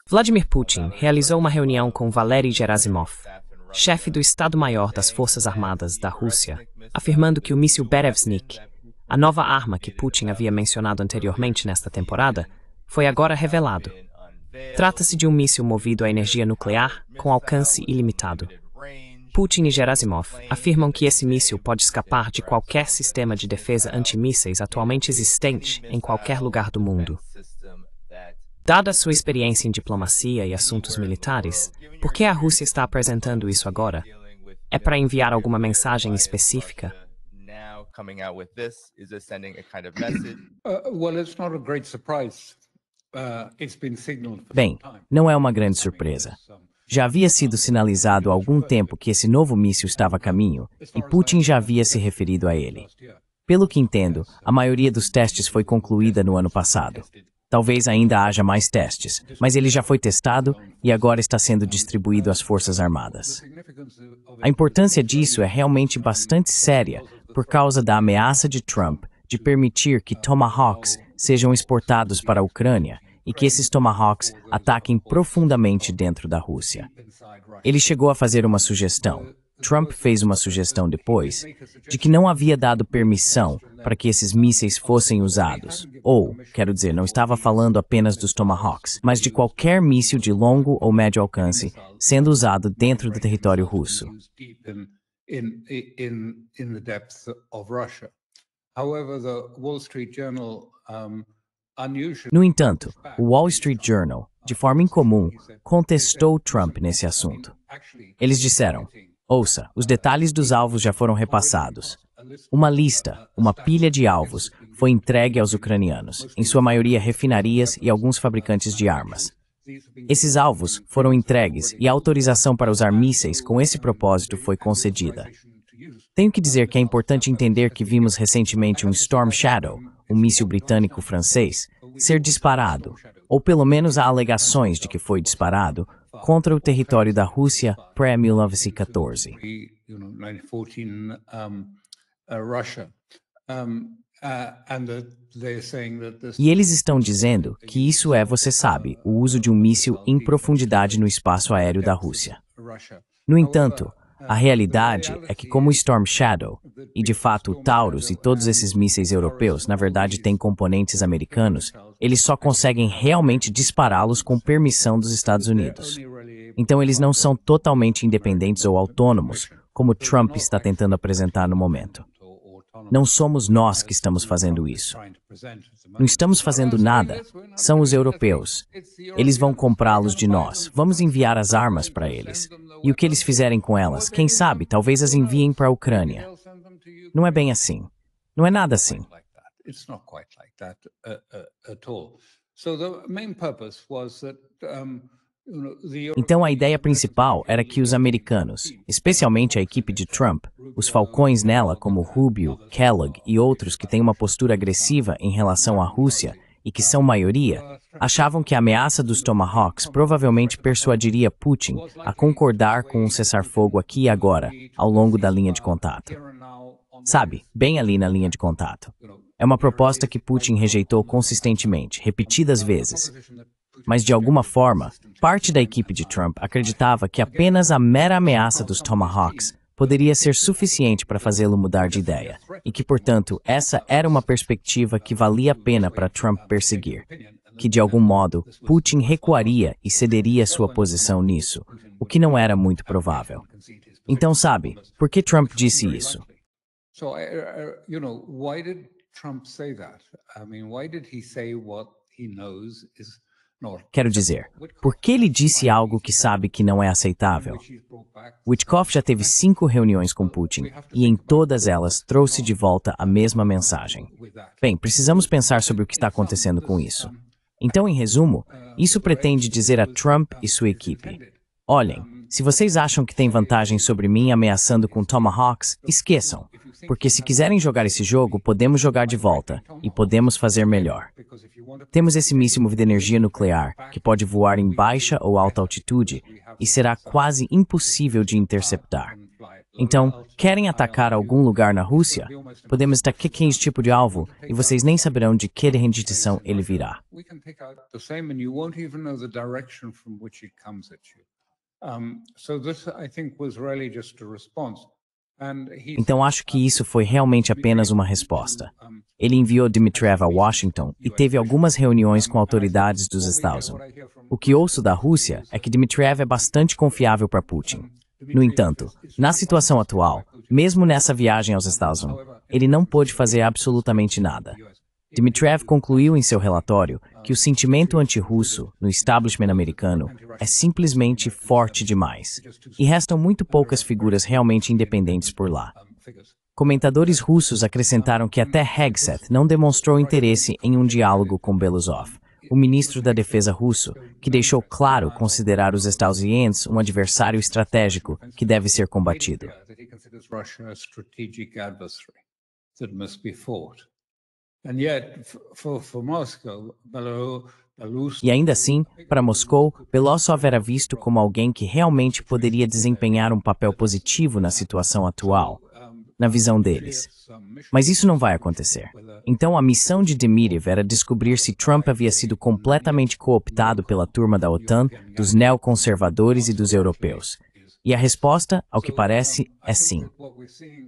Vladimir Putin realizou uma reunião com Valery Gerasimov, chefe do Estado-Maior das Forças Armadas da Rússia, afirmando que o míssil Berezvnik, a nova arma que Putin havia mencionado anteriormente nesta temporada, foi agora revelado. Trata-se de um míssil movido a energia nuclear com alcance ilimitado. Putin e Gerasimov afirmam que esse míssil pode escapar de qualquer sistema de defesa antimísseis atualmente existente em qualquer lugar do mundo. Dada sua experiência em diplomacia e assuntos militares, por que a Rússia está apresentando isso agora? É para enviar alguma mensagem específica? Bem, não é uma grande surpresa. Já havia sido sinalizado há algum tempo que esse novo míssil estava a caminho, e Putin já havia se referido a ele. Pelo que entendo, a maioria dos testes foi concluída no ano passado. Talvez ainda haja mais testes, mas ele já foi testado e agora está sendo distribuído às Forças Armadas. A importância disso é realmente bastante séria por causa da ameaça de Trump de permitir que Tomahawks sejam exportados para a Ucrânia e que esses Tomahawks ataquem profundamente dentro da Rússia. Ele chegou a fazer uma sugestão. Trump fez uma sugestão depois de que não havia dado permissão para que esses mísseis fossem usados. Ou, quero dizer, não estava falando apenas dos Tomahawks, mas de qualquer míssil de longo ou médio alcance sendo usado dentro do território russo. No entanto, o Wall Street Journal, de forma incomum, contestou Trump nesse assunto. Eles disseram: ouça, os detalhes dos alvos já foram repassados. Uma lista, uma pilha de alvos, foi entregue aos ucranianos, em sua maioria refinarias e alguns fabricantes de armas. Esses alvos foram entregues e a autorização para usar mísseis com esse propósito foi concedida. Tenho que dizer que é importante entender que vimos recentemente um Storm Shadow, um míssil britânico-francês, ser disparado, ou pelo menos há alegações de que foi disparado, contra o território da Rússia pré-1914. E eles estão dizendo que isso é, você sabe, o uso de um míssil em profundidade no espaço aéreo da Rússia. No entanto, a realidade é que como o Storm Shadow, e de fato o Taurus e todos esses mísseis europeus, na verdade têm componentes americanos, eles só conseguem realmente dispará-los com permissão dos Estados Unidos. Então eles não são totalmente independentes ou autônomos, como Trump está tentando apresentar no momento. Não somos nós que estamos fazendo isso. Não estamos fazendo nada. São os europeus. Eles vão comprá-los de nós. Vamos enviar as armas para eles. E o que eles fizerem com elas, quem sabe, talvez as enviem para a Ucrânia. Não é bem assim. Não é nada assim. Então a ideia principal era que os americanos, especialmente a equipe de Trump, os falcões nela como Rubio, Kellogg e outros que têm uma postura agressiva em relação à Rússia e que são maioria, achavam que a ameaça dos Tomahawks provavelmente persuadiria Putin a concordar com um cessar-fogo aqui e agora, ao longo da linha de contato. Sabe, bem ali na linha de contato. É uma proposta que Putin rejeitou consistentemente, repetidas vezes. Mas, de alguma forma, parte da equipe de Trump acreditava que apenas a mera ameaça dos Tomahawks poderia ser suficiente para fazê-lo mudar de ideia, e que, portanto, essa era uma perspectiva que valia a pena para Trump perseguir, que, de algum modo, Putin recuaria e cederia sua posição nisso, o que não era muito provável. Então, sabe, por que Trump disse isso? Quero dizer, por que ele disse algo que sabe que não é aceitável? Witkoff já teve 5 reuniões com Putin e em todas elas trouxe de volta a mesma mensagem. Bem, precisamos pensar sobre o que está acontecendo com isso. Então, em resumo, isso pretende dizer a Trump e sua equipe: olhem, se vocês acham que tem vantagem sobre mim ameaçando com Tomahawks, esqueçam. Porque se quiserem jogar esse jogo, podemos jogar de volta e podemos fazer melhor. Temos esse míssil movido a energia nuclear, que pode voar em baixa ou alta altitude e será quase impossível de interceptar. Então, querem atacar algum lugar na Rússia? Podemos estar que esse tipo de alvo e vocês nem saberão de que rendição ele virá. Então acho que isso foi realmente apenas uma resposta. Ele enviou Dmitriev a Washington e teve algumas reuniões com autoridades dos Estados Unidos. O que ouço da Rússia é que Dmitriev é bastante confiável para Putin. No entanto, na situação atual, mesmo nessa viagem aos Estados Unidos, ele não pôde fazer absolutamente nada. Dmitriev concluiu em seu relatório que o sentimento anti-russo no establishment americano é simplesmente forte demais, e restam muito poucas figuras realmente independentes por lá. Comentadores russos acrescentaram que até Hegseth não demonstrou interesse em um diálogo com Belousov, o ministro da Defesa russo, que deixou claro considerar os Estados Unidos um adversário estratégico que deve ser combatido. E ainda assim, para Moscou, Belousov era visto como alguém que realmente poderia desempenhar um papel positivo na situação atual, na visão deles. Mas isso não vai acontecer. Então a missão de Dmitriev era descobrir se Trump havia sido completamente cooptado pela turma da OTAN, dos neoconservadores e dos europeus. E a resposta, ao que parece, é sim.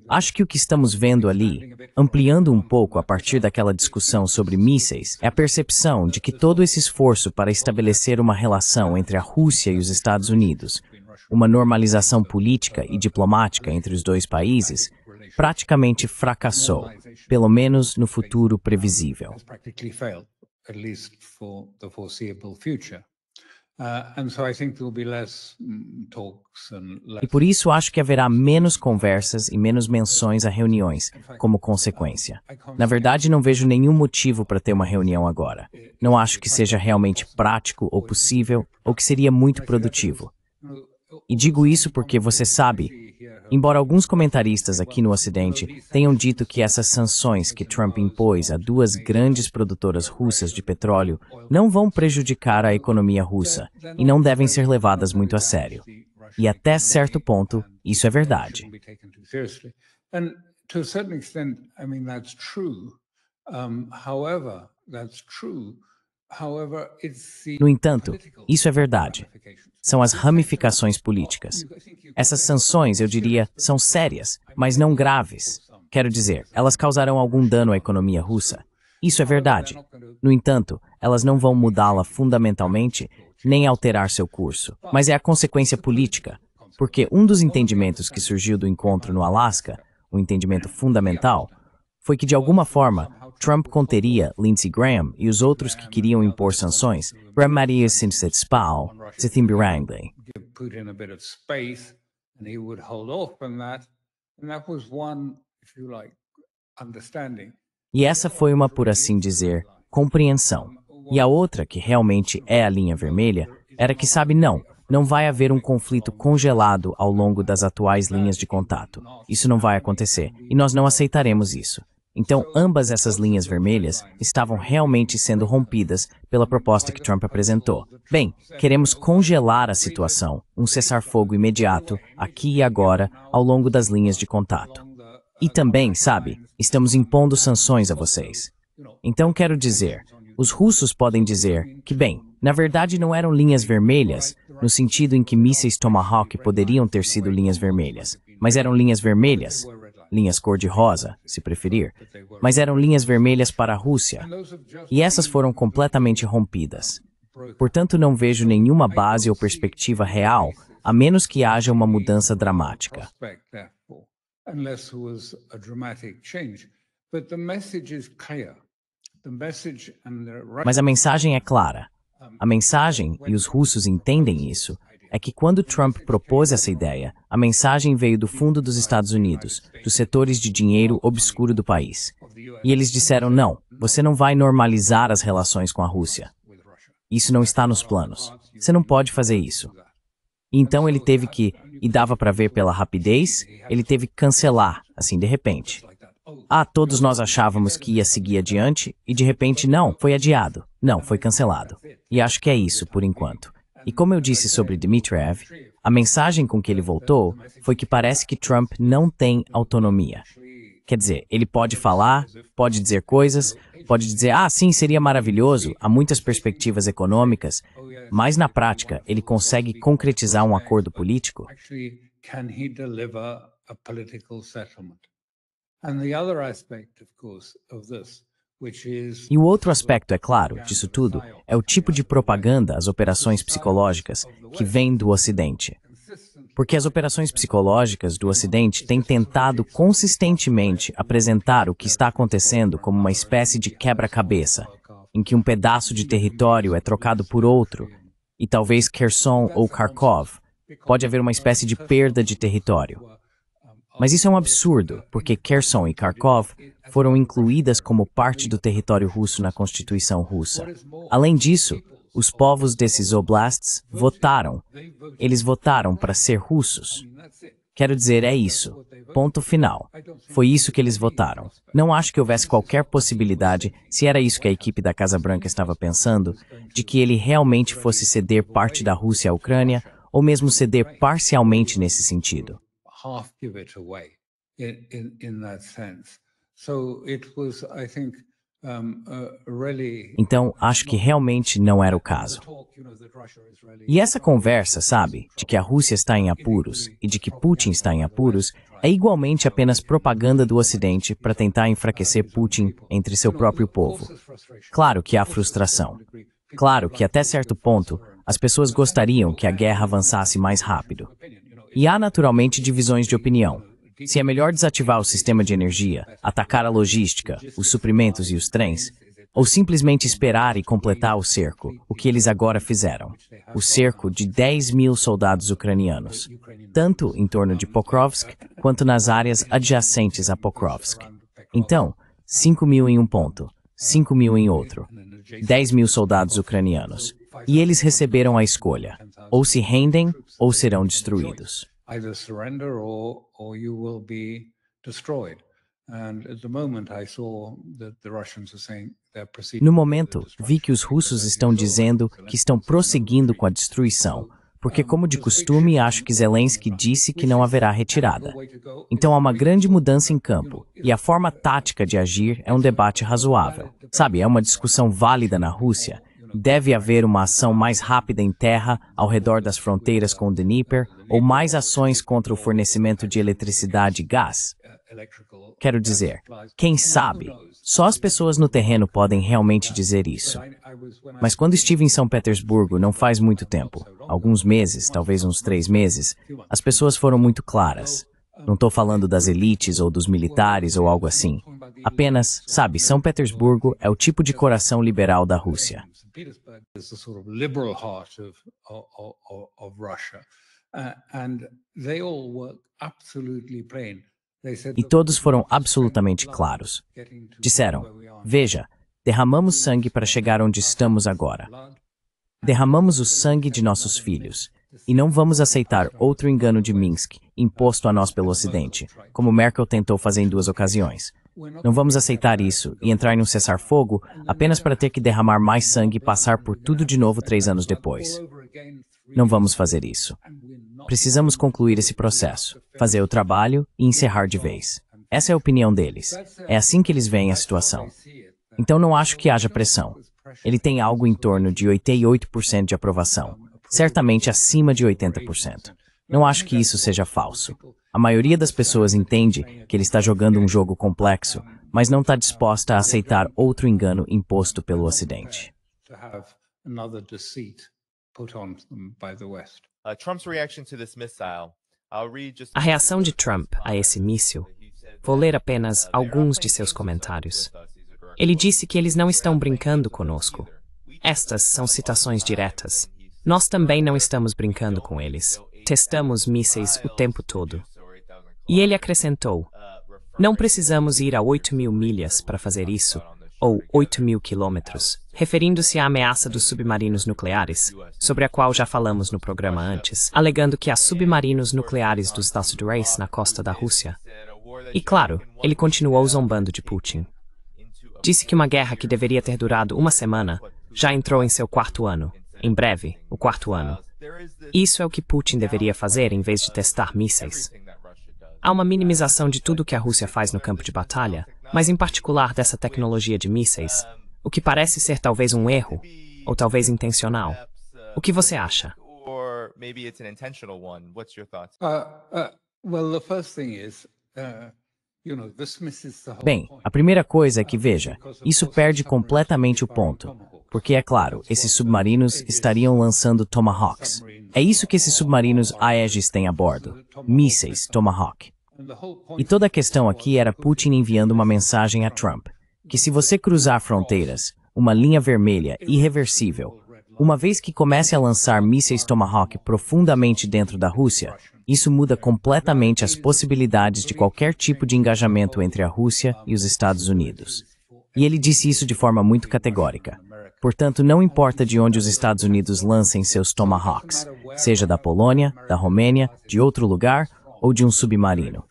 Acho que o que estamos vendo ali, ampliando um pouco a partir daquela discussão sobre mísseis, é a percepção de que todo esse esforço para estabelecer uma relação entre a Rússia e os Estados Unidos, uma normalização política e diplomática entre os dois países, praticamente fracassou, pelo menos no futuro previsível. E por isso acho que haverá menos conversas e menos menções a reuniões, como consequência. Na verdade, não vejo nenhum motivo para ter uma reunião agora. Não acho que seja realmente prático ou possível, ou que seria muito produtivo. E digo isso porque você sabe, embora alguns comentaristas aqui no Ocidente tenham dito que essas sanções que Trump impôs a duas grandes produtoras russas de petróleo não vão prejudicar a economia russa e não devem ser levadas muito a sério. E até certo ponto, isso é verdade. No entanto, isso é verdade. São as ramificações políticas. Essas sanções, eu diria, são sérias, mas não graves. Quero dizer, elas causarão algum dano à economia russa. Isso é verdade. No entanto, elas não vão mudá-la fundamentalmente, nem alterar seu curso. Mas é a consequência política, porque um dos entendimentos que surgiu do encontro no Alasca, um entendimento fundamental, foi que de alguma forma Trump conteria Lindsey Graham e os outros que queriam impor sanções, e essa foi uma, por assim dizer, compreensão. E a outra, que realmente é a linha vermelha, era que sabe não vai haver um conflito congelado ao longo das atuais linhas de contato. Isso não vai acontecer, e nós não aceitaremos isso. Então, ambas essas linhas vermelhas estavam realmente sendo rompidas pela proposta que Trump apresentou. Bem, queremos congelar a situação, um cessar-fogo imediato, aqui e agora, ao longo das linhas de contato. E também, sabe, estamos impondo sanções a vocês. Então, quero dizer, os russos podem dizer que, bem, na verdade não eram linhas vermelhas, no sentido em que mísseis Tomahawk poderiam ter sido linhas vermelhas, mas eram linhas vermelhas, linhas cor-de-rosa, se preferir, mas eram linhas vermelhas para a Rússia, e essas foram completamente rompidas. Portanto, não vejo nenhuma base ou perspectiva real, a menos que haja uma mudança dramática. Mas a mensagem é clara. A mensagem, e os russos entendem isso, é que quando Trump propôs essa ideia, a mensagem veio do fundo dos Estados Unidos, dos setores de dinheiro obscuro do país. E eles disseram, não, você não vai normalizar as relações com a Rússia. Isso não está nos planos. Você não pode fazer isso. Então ele teve que, e dava para ver pela rapidez, ele teve que cancelar, assim de repente. Todos nós achávamos que ia seguir adiante, e de repente não, foi adiado. Não, foi cancelado. E acho que é isso, por enquanto. E como eu disse sobre Dmitriev, a mensagem com que ele voltou foi que parece que Trump não tem autonomia. Quer dizer, ele pode falar, pode dizer coisas, pode dizer, sim, seria maravilhoso, há muitas perspectivas econômicas, mas na prática, ele consegue concretizar um acordo político? E o outro aspecto, é claro, disso tudo, é o tipo de propaganda, as operações psicológicas, que vêm do Ocidente. Porque as operações psicológicas do Ocidente têm tentado consistentemente apresentar o que está acontecendo como uma espécie de quebra-cabeça, em que um pedaço de território é trocado por outro, e talvez Kherson ou Kharkov, pode haver uma espécie de perda de território. Mas isso é um absurdo, porque Kherson e Kharkov foram incluídas como parte do território russo na Constituição russa. Além disso, os povos desses oblasts votaram. Eles votaram para ser russos. Quero dizer, é isso. Ponto final. Foi isso que eles votaram. Não acho que houvesse qualquer possibilidade, se era isso que a equipe da Casa Branca estava pensando, de que ele realmente fosse ceder parte da Rússia à Ucrânia, ou mesmo ceder parcialmente nesse sentido. Então, acho que realmente não era o caso. E essa conversa, sabe, de que a Rússia está em apuros e de que Putin está em apuros, é igualmente apenas propaganda do Ocidente para tentar enfraquecer Putin entre seu próprio povo. Claro que há frustração. Claro que, até certo ponto, as pessoas gostariam que a guerra avançasse mais rápido. E há naturalmente divisões de opinião. Se é melhor desativar o sistema de energia, atacar a logística, os suprimentos e os trens, ou simplesmente esperar e completar o cerco, o que eles agora fizeram. O cerco de 10.000 soldados ucranianos, tanto em torno de Pokrovsk, quanto nas áreas adjacentes a Pokrovsk. Então, 5.000 em um ponto, 5.000 em outro, 10.000 soldados ucranianos. E eles receberam a escolha, ou se rendem ou serão destruídos. Either surrender or you will be destroyed. And at the moment I saw that the Russians are saying they're proceeding. No momento, vi que os russos estão dizendo que estão prosseguindo com a destruição, porque, como de costume, acho que Zelensky disse que não haverá retirada. Então há uma grande mudança em campo, e a forma tática de agir é um debate razoável. Sabe, é uma discussão válida na Rússia. Deve haver uma ação mais rápida em terra, ao redor das fronteiras com o Dnieper, ou mais ações contra o fornecimento de eletricidade e gás? Quero dizer, quem sabe? Só as pessoas no terreno podem realmente dizer isso. Mas quando estive em São Petersburgo, não faz muito tempo, alguns meses, talvez uns 3 meses, as pessoas foram muito claras. Não estou falando das elites ou dos militares ou algo assim. Apenas, sabe, São Petersburgo é o tipo de coração liberal da Rússia. E todos foram absolutamente claros. Disseram, veja, derramamos sangue para chegar onde estamos agora. Derramamos o sangue de nossos filhos. E não vamos aceitar outro engano de Minsk, imposto a nós pelo Ocidente, como Merkel tentou fazer em 2 ocasiões. Não vamos aceitar isso e entrar em um cessar-fogo apenas para ter que derramar mais sangue e passar por tudo de novo 3 anos depois. Não vamos fazer isso. Precisamos concluir esse processo, fazer o trabalho e encerrar de vez. Essa é a opinião deles. É assim que eles veem a situação. Então não acho que haja pressão. Ele tem algo em torno de 88% de aprovação, certamente acima de 80%. Não acho que isso seja falso. A maioria das pessoas entende que ele está jogando um jogo complexo, mas não está disposta a aceitar outro engano imposto pelo Ocidente. A reação de Trump a esse míssil, vou ler apenas alguns de seus comentários. Ele disse que eles não estão brincando conosco. Estas são citações diretas. Nós também não estamos brincando com eles. Testamos mísseis o tempo todo. E ele acrescentou, não precisamos ir a 8.000 milhas para fazer isso, ou 8.000 quilômetros, referindo-se à ameaça dos submarinos nucleares, sobre a qual já falamos no programa antes, alegando que há submarinos nucleares dos Estados Unidos na costa da Rússia. E claro, ele continuou zombando de Putin. Disse que uma guerra que deveria ter durado 1 semana já entrou em seu 4º ano. em breve, o quarto ano. Isso é o que Putin deveria fazer em vez de testar mísseis. Há uma minimização de tudo o que a Rússia faz no campo de batalha, mas em particular dessa tecnologia de mísseis, o que parece ser talvez um erro, ou talvez intencional. O que você acha? Bem, a primeira coisa é que, veja, isso perde completamente o ponto, porque, é claro, esses submarinos estariam lançando Tomahawks. É isso que esses submarinos Aegis têm a bordo, mísseis Tomahawk. E toda a questão aqui era Putin enviando uma mensagem a Trump, que se você cruzar fronteiras, uma linha vermelha irreversível, uma vez que comece a lançar mísseis Tomahawk profundamente dentro da Rússia, isso muda completamente as possibilidades de qualquer tipo de engajamento entre a Rússia e os Estados Unidos. E ele disse isso de forma muito categórica. Portanto, não importa de onde os Estados Unidos lancem seus Tomahawks, seja da Polônia, da Romênia, de outro lugar ou de um submarino.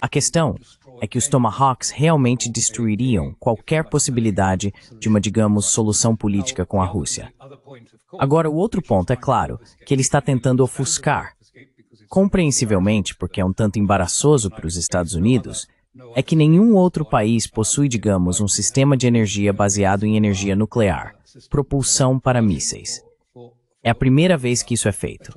A questão é que os Tomahawks realmente destruiriam qualquer possibilidade de uma, digamos, solução política com a Rússia. Agora, o outro ponto é claro, que ele está tentando ofuscar. Compreensivelmente, porque é um tanto embaraçoso para os Estados Unidos, é que nenhum outro país possui, digamos, um sistema de energia baseado em energia nuclear, propulsão para mísseis. É a primeira vez que isso é feito.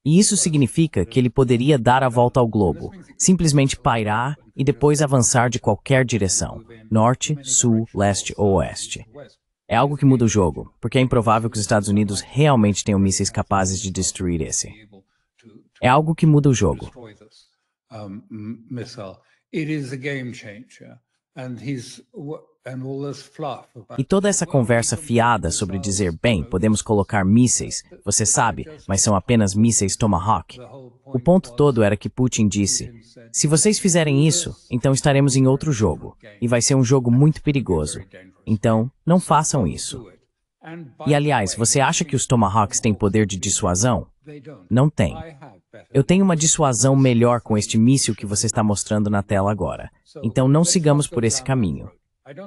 E isso significa que ele poderia dar a volta ao globo, simplesmente pairar e depois avançar de qualquer direção, norte, sul, leste ou oeste. É algo que muda o jogo, porque é improvável que os Estados Unidos realmente tenham mísseis capazes de destruir esse. É algo que muda o jogo. E toda essa conversa fiada sobre dizer, bem, podemos colocar mísseis, você sabe, mas são apenas mísseis Tomahawk. O ponto todo era que Putin disse, se vocês fizerem isso, então estaremos em outro jogo, e vai ser um jogo muito perigoso. Então, não façam isso. E aliás, você acha que os Tomahawks têm poder de dissuasão? Não tem. Eu tenho uma dissuasão melhor com este míssil que você está mostrando na tela agora. Então não sigamos por esse caminho.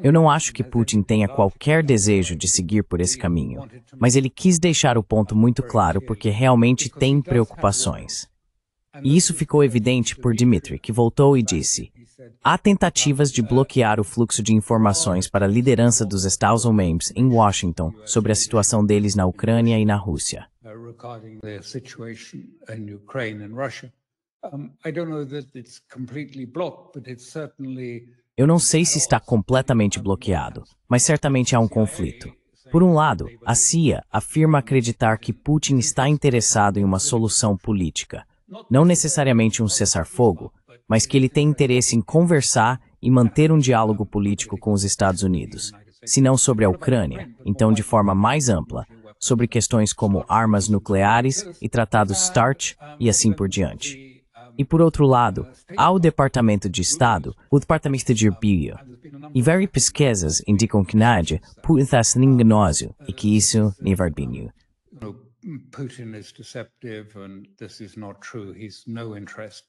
Eu não acho que Putin tenha qualquer desejo de seguir por esse caminho, mas ele quis deixar o ponto muito claro porque realmente tem preocupações. E isso ficou evidente por Dmitry, que voltou e disse, há tentativas de bloquear o fluxo de informações para a liderança dos Estados Unidos em Washington sobre a situação deles na Ucrânia e na Rússia. Eu não sei se está completamente bloqueado, mas certamente há um conflito. Por um lado, a CIA afirma acreditar que Putin está interessado em uma solução política, não necessariamente um cessar-fogo, mas que ele tem interesse em conversar e manter um diálogo político com os Estados Unidos, se não sobre a Ucrânia, então de forma mais ampla, sobre questões como armas nucleares e tratados START e assim por diante. E por outro lado, há o Departamento de Estado, o Departamento de Bio, e várias pesquisas indicam que nada Putin está sendo enganoso e que isso não é verdade. Putin is deceptive and this is not true. He's no interest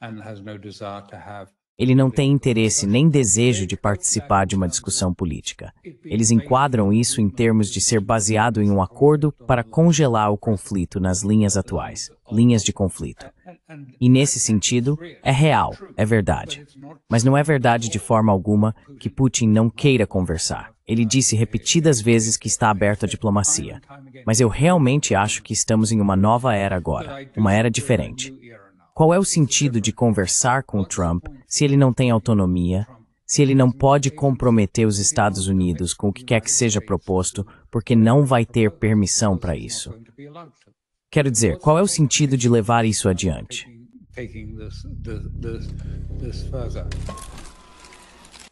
and has no desire to have. Ele não tem interesse nem desejo de participar de uma discussão política. Eles enquadram isso em termos de ser baseado em um acordo para congelar o conflito nas linhas atuais, linhas de conflito. E nesse sentido, é real, é verdade. Mas não é verdade de forma alguma que Putin não queira conversar. Ele disse repetidas vezes que está aberto à diplomacia. Mas eu realmente acho que estamos em uma nova era agora, uma era diferente. Qual é o sentido de conversar com Trump se ele não tem autonomia, se ele não pode comprometer os Estados Unidos com o que quer que seja proposto, porque não vai ter permissão para isso? Quero dizer, qual é o sentido de levar isso adiante?